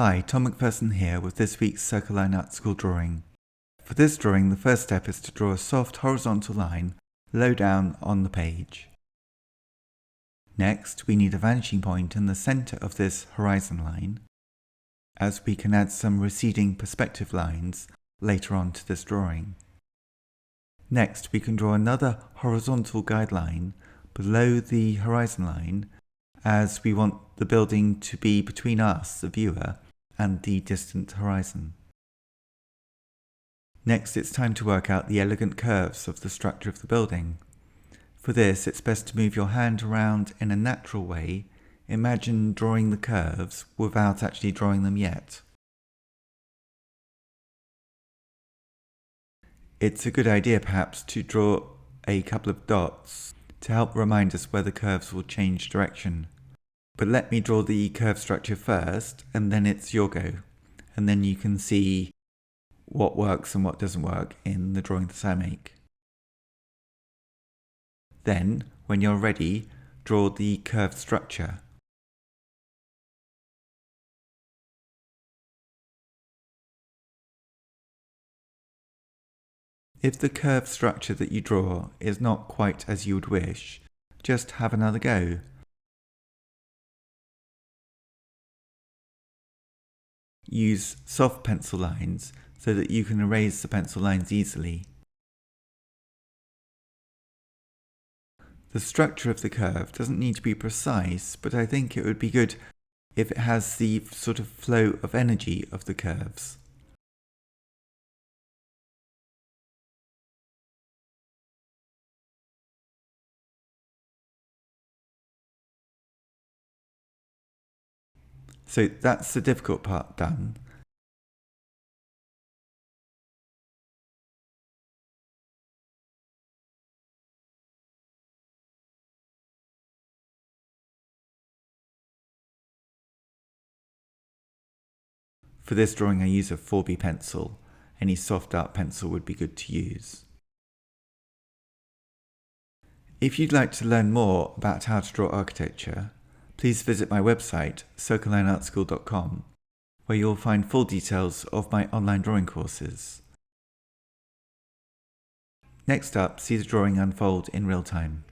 Hi, Tom McPherson here with this week's Circle Line Art School drawing. For this drawing, the first step is to draw a soft horizontal line low down on the page. Next, we need a vanishing point in the centre of this horizon line, as we can add some receding perspective lines later on to this drawing. Next, we can draw another horizontal guideline below the horizon line, as we want the building to be between us, the viewer, and the distant horizon. Next, it's time to work out the elegant curves of the structure of the building. For this, it's best to move your hand around in a natural way. Imagine drawing the curves without actually drawing them yet. It's a good idea perhaps to draw a couple of dots to help remind us where the curves will change direction. But let me draw the curve structure first, and then it's your go. And then you can see what works and what doesn't work in the drawing that I make. Then, when you're ready, draw the curved structure. If the curved structure that you draw is not quite as you would wish, just have another go. Use soft pencil lines so that you can erase the pencil lines easily. The structure of the curve doesn't need to be precise, but I think it would be good if it has the sort of flow of energy of the curves. So that's the difficult part done. For this drawing I use a 4B pencil. Any soft art pencil would be good to use. If you'd like to learn more about how to draw architecture, please visit my website, circlelineartschool.com, where you'll find full details of my online drawing courses. Next up, see the drawing unfold in real time.